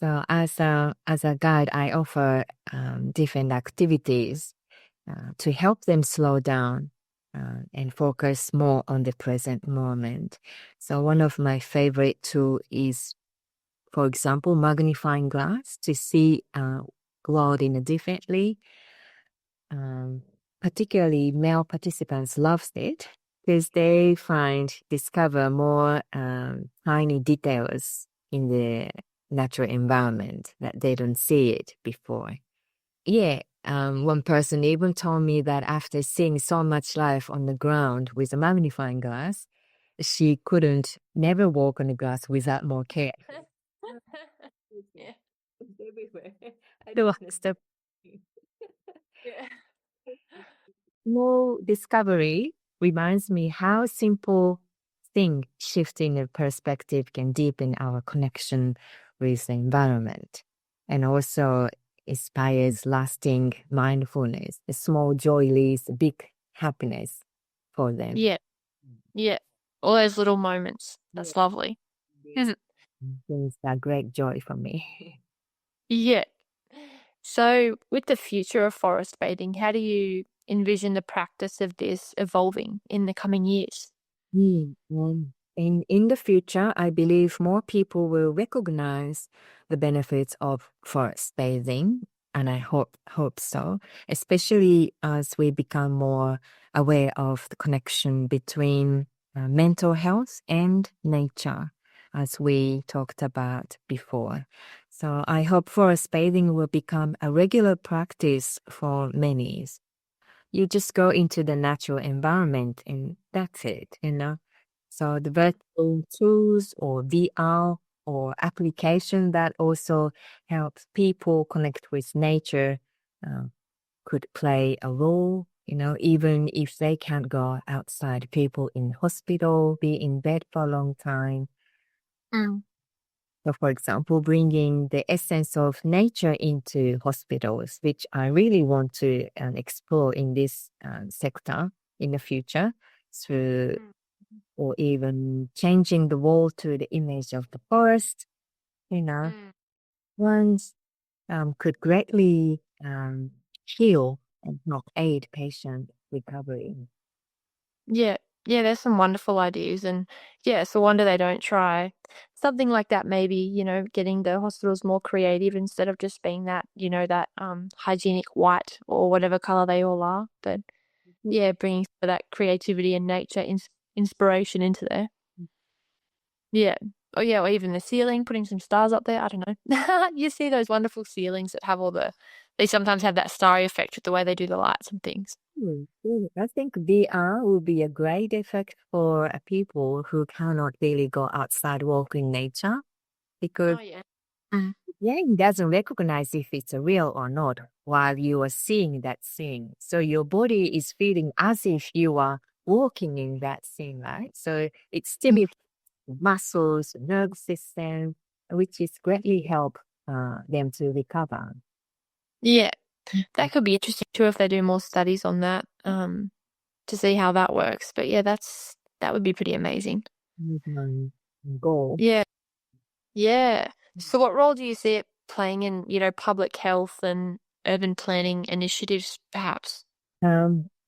So as a guide, I offer different activities to help them slow down and focus more on the present moment. So one of my favorite tool is, for example, magnifying glass to see clothing differently. Um, Particularly male participants loves it because they discover more tiny details in the natural environment that they don't see it before. Yeah, one person even told me that after seeing so much life on the ground with a magnifying glass, she couldn't never walk on the grass without more care.
Yeah.
It's everywhere. I don't understand.
Yeah.
Small discovery reminds me how simple thing shifting the perspective can deepen our connection with the environment and also inspires lasting mindfulness. A small joy leads a big happiness for them.
Yeah. Yeah. All those little moments.
Yeah.
That's lovely. Isn't
It's a great joy for me.
Yeah. So, with the future of forest bathing, how do you envision the practice of this evolving in the coming years?
In the future, I believe more people will recognize the benefits of forest bathing, and I hope so, especially as we become more aware of the connection between mental health and nature, as we talked about before. So I hope forest bathing will become a regular practice for many. You just go into the natural environment and that's it. So the virtual tools or VR or application that also helps people connect with nature uh, could play a role, even if they can't go outside. People in hospital, be in bed for a long time.
Mm.
So, for example, bringing the essence of nature into hospitals, which I really want to explore in this sector in the future, through or even changing the wall to the image of the forest, you know,
Mm.
ones could greatly heal and help aid patient recovery.
Yeah. Yeah, there's some wonderful ideas. And yeah, it's a wonder they don't try something like that, maybe, getting the hospitals more creative instead of just being that hygienic white or whatever color they all are. But yeah, bringing some of that creativity and nature inspiration into there. Yeah. Oh, yeah, or even the ceiling, putting some stars up there, I don't know. You see those wonderful ceilings that have they sometimes have that starry effect with the way they do the lights and things.
I think VR would be a great effect for people who cannot really go outside walk in nature because
Oh, yeah. Mm.
brain doesn't recognize if it's real or not while you are seeing that scene. So your body is feeling as if you are walking in that scene, right? So it stimulates muscles, nerve system, which is greatly help them to recover.
Yeah, that could be interesting too if they do more studies on that, to see how that works. But yeah, that would be pretty amazing.
Mhm. Goal.
Yeah, yeah. So what role do you see it playing in, public health and urban planning initiatives, perhaps?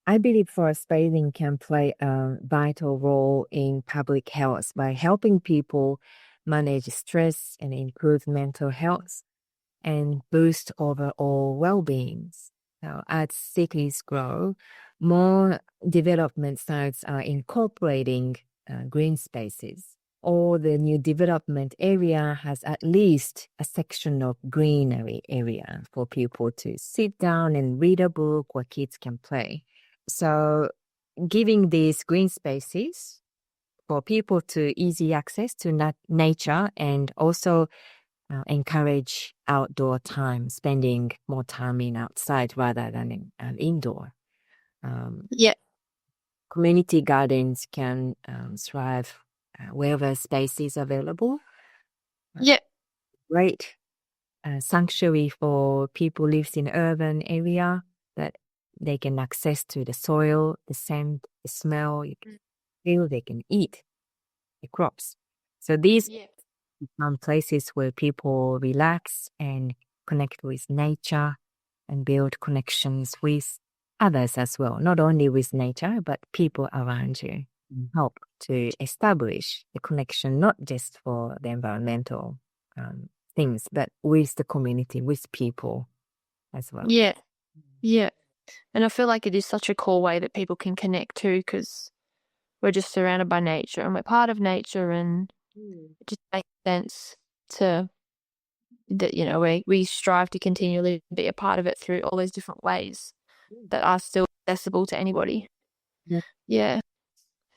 I believe forest bathing can play a vital role in public health by helping people manage stress and improve mental health and boost overall well-being. So as cities grow, more development sites are incorporating green spaces. all the new development area has at least a section of greenery area for people to sit down and read a book or kids can play. So giving these green spaces for people to easy access to nature and also encourage outdoor time, spending more time in outside rather than in indoor.
Yeah.
Community gardens can thrive wherever space is available.
Yeah.
Great sanctuary for people lives in urban area that they can access to the soil, the scent, the smell, you can feel, they can eat the crops. So these become places where people relax and connect with nature and build connections with others as well, not only with nature, but people around you. Help to establish the connection, not just for the environmental things, but with the community, with people as well.
Yeah. Yeah. And I feel like it is such a cool way that people can connect too, because we're just surrounded by nature and we're part of nature, and it just makes sense to that, you know, we strive to continually be a part of it through all those different ways that are still accessible to anybody.
Yeah.
Yeah.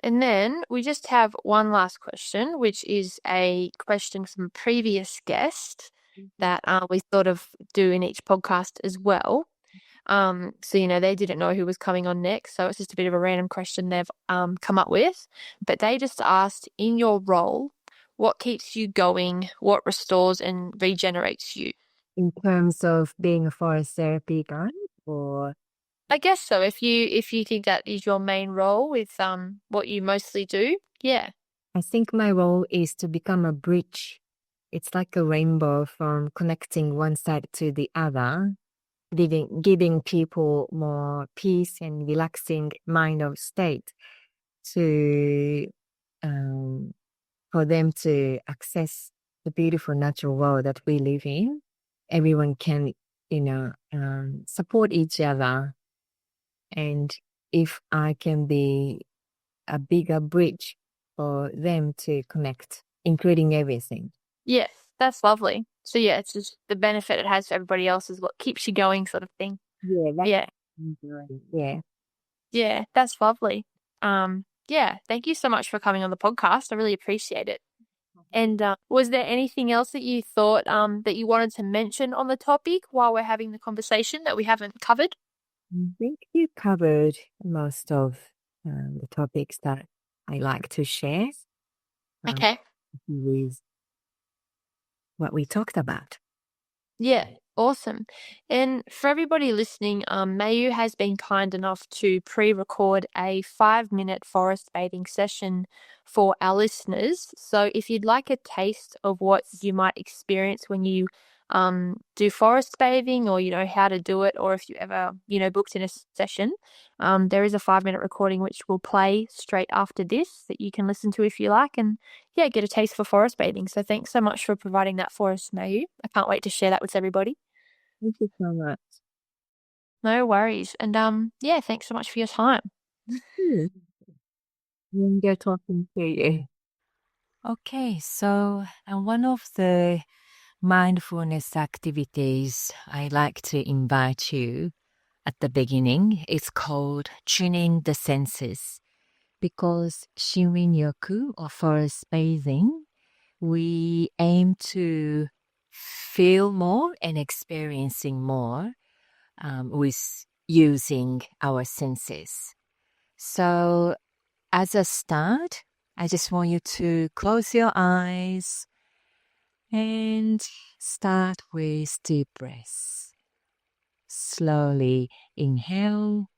And then we just have one last question, which is a question from a previous guest that we sort of do in each podcast as well. So, you know, they didn't know who was coming on next, so it's just a bit of a random question they've come up with. But they just asked, in your role, what keeps you going, what restores and regenerates you?
In terms of being a forest therapy guide, or
I guess so. If you think that is your main role with what you mostly do, yeah.
I think my role is to become a bridge. It's like a rainbow from connecting one side to the other, giving people more peace and relaxing mind of state to for them to access the beautiful natural world that we live in. Everyone can, support each other. And if I can be a bigger bridge for them to connect, including everything.
Yes, that's lovely. So yeah, it's just the benefit it has for everybody else is what keeps you going, sort of thing.
Yeah.
Yeah.
Yeah.
Yeah, that's lovely. Yeah, thank you so much for coming on the podcast. I really appreciate it. And was there anything else that you thought that you wanted to mention on the topic while we're having the conversation that we haven't covered?
I think you covered most of the topics that I like to share
Okay.
with what we talked about.
Yeah, awesome. And for everybody listening, Mayu has been kind enough to pre-record a 5-minute forest bathing session for our listeners. So if you'd like a taste of what you might experience when you do forest bathing, or you know how to do it, or if you ever booked in a session, there is a 5-minute recording which will play straight after this that you can listen to if you like, and yeah, get a taste for forest bathing. So thanks so much for providing that for us, Mayu. I can't wait to share that with everybody.
Thank you so much.
No worries. And yeah, thanks so much for your time.
Enjoy talking to you.
Okay, so one of the mindfulness activities I like to invite you at the beginning is called tuning the senses. Because Shinrin-yoku, or forest bathing, we aim to feel more and experiencing more with using our senses. So as a start, I just want you to close your eyes and start with deep breaths. Slowly inhale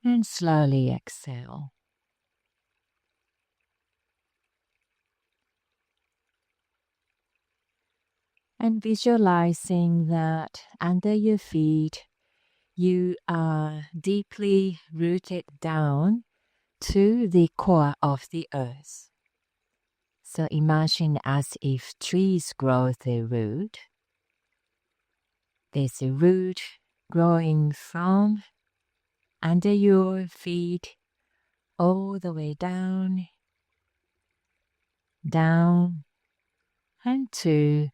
and slowly exhale. And visualizing that under your feet, you are deeply rooted down to the core of the earth. So imagine as if trees grow their root. There's a root growing from under your feet all the way down, down, and to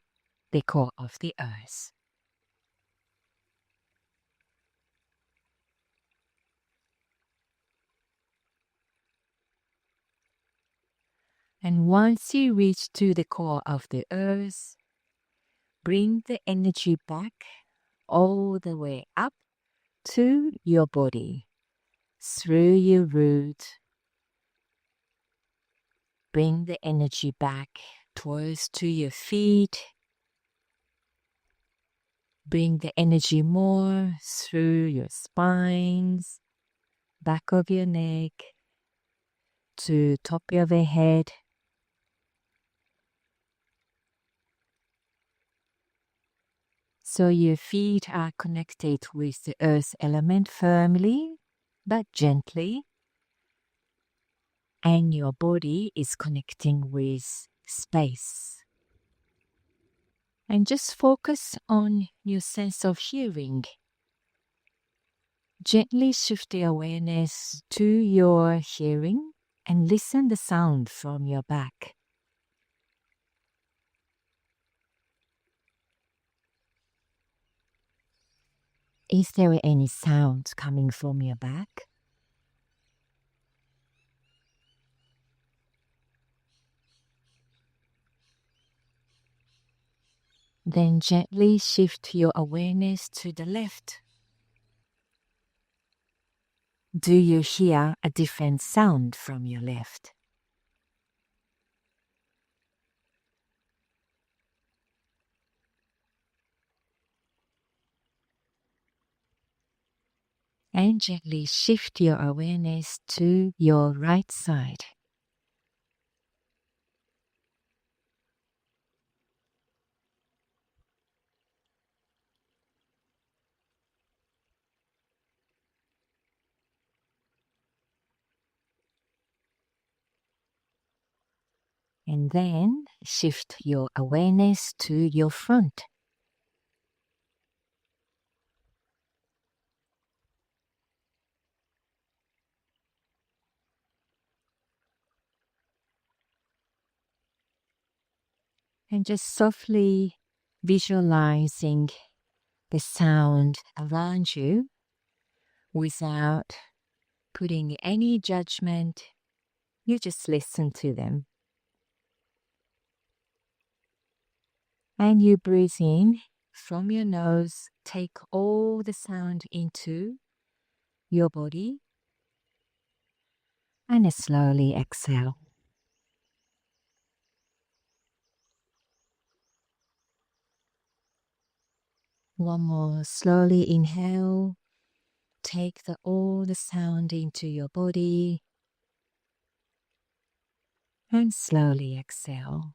the core of the earth. And once you reach to the core of the earth, bring the energy back all the way up to your body through your root. Bring the energy back towards to your feet. Bring the energy more through your spines, back of your neck, to top of your head. So your feet are connected with the earth element firmly but gently, and your body is connecting with space. And just focus on your sense of hearing. Gently shift the awareness to your hearing and listen the sound from your back. Is there any sound coming from your back? Then gently shift your awareness to the left. Do you hear a different sound from your left? And gently shift your awareness to your right side. And then shift your awareness to your front. And just softly visualizing the sound around you without putting any judgment. You just listen to them. And you breathe in from your nose, take all the sound into your body, and slowly exhale. One more, slowly inhale, take all the sound into your body, and slowly exhale.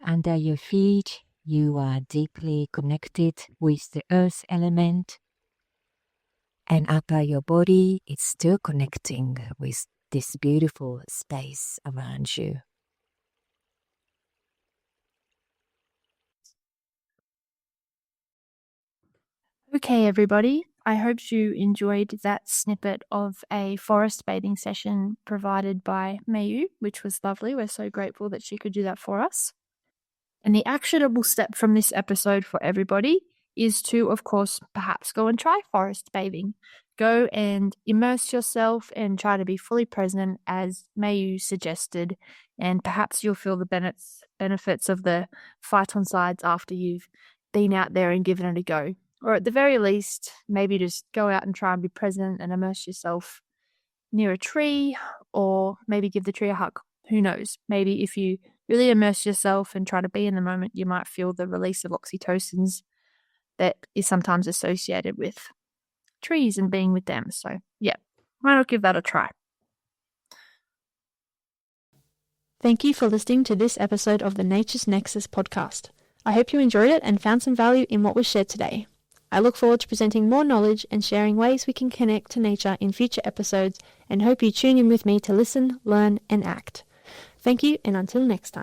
Under your feet, you are deeply connected with the earth element, and upper your body is still connecting with this beautiful space around you.
Okay, everybody. I hope you enjoyed that snippet of a forest bathing session provided by Mayu, which was lovely. We're so grateful that she could do that for us. And the actionable step from this episode for everybody is to, of course, perhaps go and try forest bathing. Go and immerse yourself and try to be fully present as Mayu suggested, and perhaps you'll feel the benefits of the phytoncides after you've been out there and given it a go. Or at the very least, maybe just go out and try and be present and immerse yourself near a tree, or maybe give the tree a hug. Who knows? Maybe if you really immerse yourself and try to be in the moment, you might feel the release of oxytocins that is sometimes associated with trees and being with them. So yeah, why not give that a try? Thank you for listening to this episode of the Nature's Nexus podcast. I hope you enjoyed it and found some value in what was shared today. I look forward to presenting more knowledge and sharing ways we can connect to nature in future episodes, and hope you tune in with me to listen, learn, and act. Thank you, and until next time.